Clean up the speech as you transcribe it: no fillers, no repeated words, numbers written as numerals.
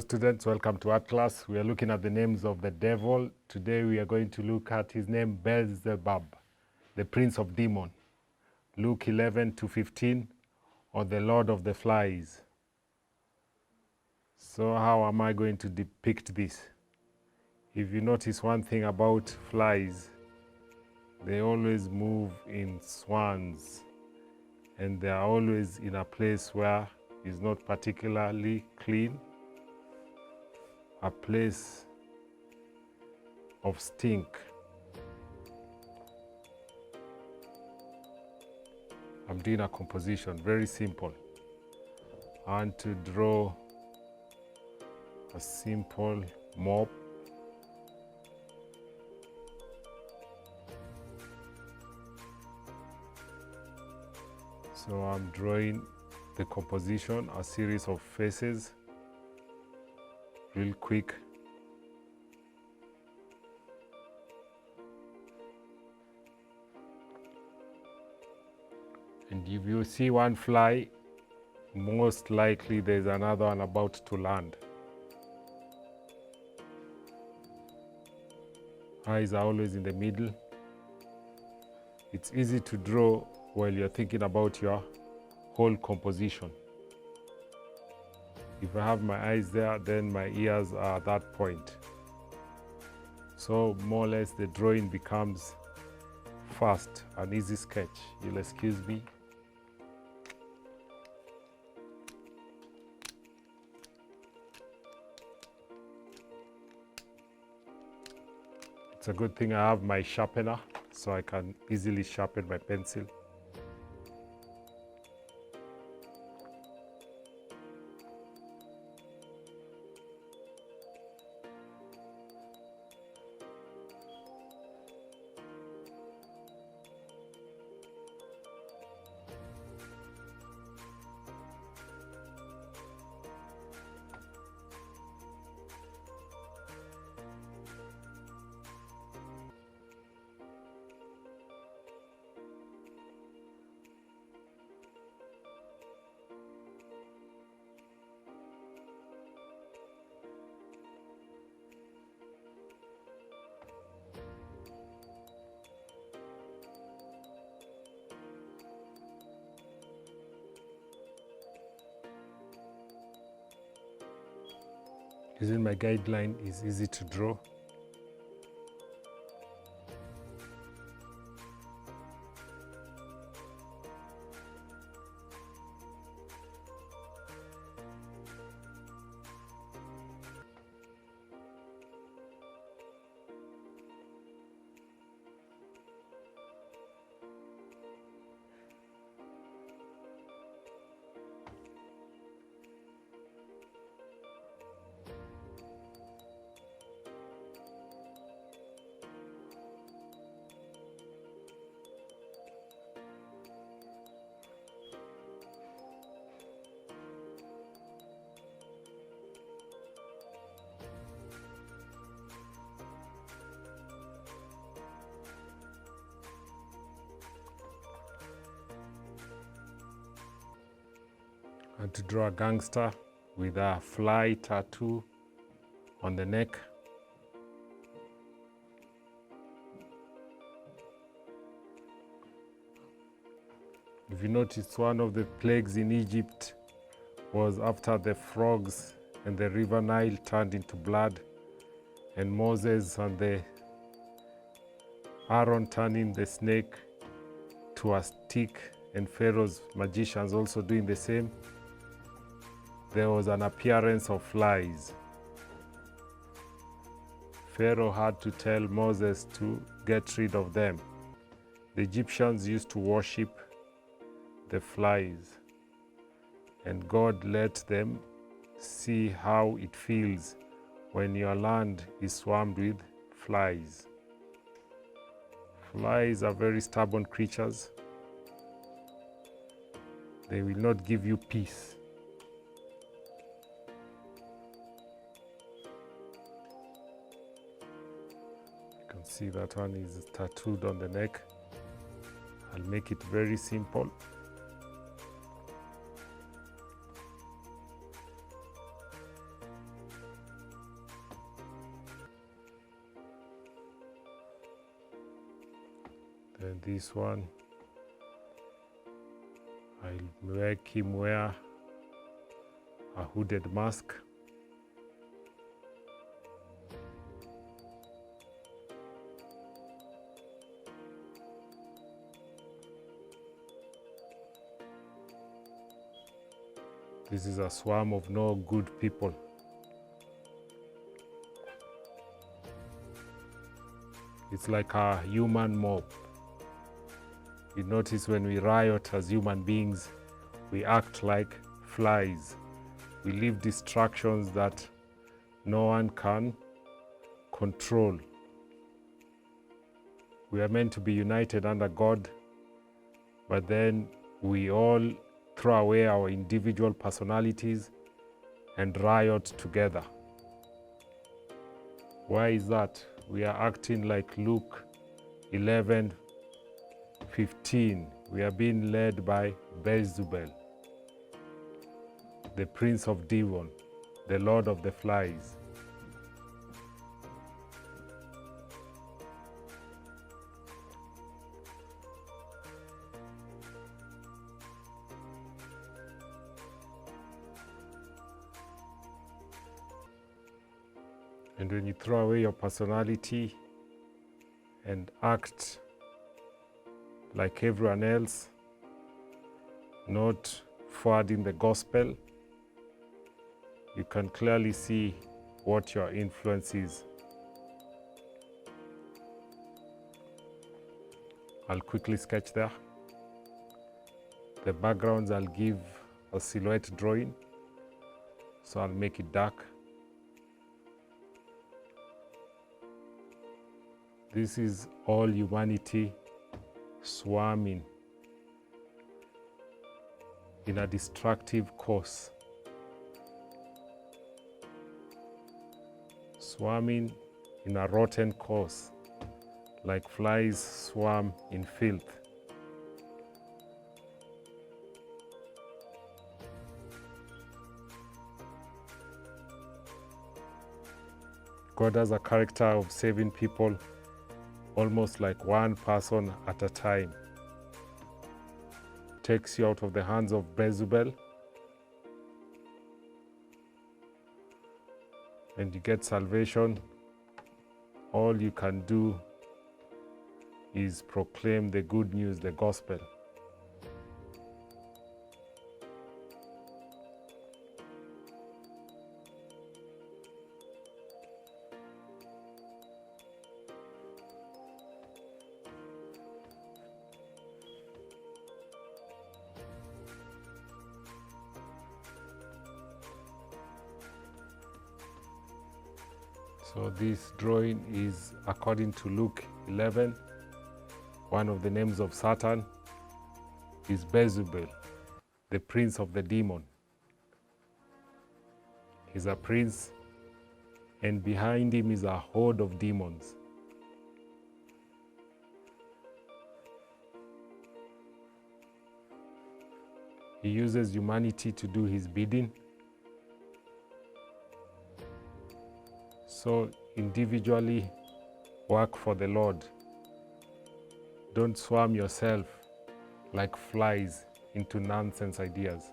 students, welcome to art class. We are looking at the names of the devil. Today we are going to look at his name, Beelzebub, the prince of demon. Luke 11-15, or the Lord of the Flies. So how am I going to depict this? If you notice one thing about flies, they always move in swarms, and they are always in a place where it's not particularly clean, a place of stink. I'm doing a composition, very simple. I want to draw a simple mop. So I'm drawing the composition, a series of faces, real quick. And if you see one fly, most likely there's another one about to land. Eyes are always in the middle. It's easy to draw while you're thinking about your whole composition. If I have my eyes there, then my ears are at that point. So more or less the drawing becomes fast, an easy sketch. You'll excuse me. It's a good thing I have my sharpener, so I can easily sharpen my pencil. Using my guideline is easy to draw. And to draw a gangster with a fly tattoo on the neck. If you notice, one of the plagues in Egypt was after the frogs and the river Nile turned into blood, and Moses and the Aaron turning the snake to a stick, and Pharaoh's magicians also doing the same. There was an appearance of flies. Pharaoh had to tell Moses to get rid of them. The Egyptians used to worship the flies, and God let them see how it feels when your land is swarmed with flies. Flies are very stubborn creatures. They will not give you peace. You can see that one is tattooed on the neck. I'll make it very simple. Then this one, I'll make him wear a hooded mask. This is a swarm of no good people. It's like a human mob. You notice when we riot as human beings, we act like flies. We leave distractions that no one can control. We are meant to be united under God, but then we all throw away our individual personalities and riot together. Why is that? We are acting like Luke 11:15. We are being led by Beelzebub, the prince of demons, the lord of the flies. And when you throw away your personality and act like everyone else, not forwarding the gospel, you can clearly see what your influence is. I'll quickly sketch there. The backgrounds, I'll give a silhouette drawing, so I'll make it dark. This is all humanity swarming in a destructive course. Swarming in a rotten course, like flies swarm in filth. God has a character of saving people almost like one person at a time. Takes you out of the hands of Beelzebub, and you get salvation. All you can do is proclaim the good news, the gospel. So this drawing is according to Luke 11. One of the names of Satan is Beelzebub, the prince of the demon. He's a prince, and behind him is a horde of demons. He uses humanity to do his bidding. So individually work for the Lord. Don't swarm yourself like flies into nonsense ideas.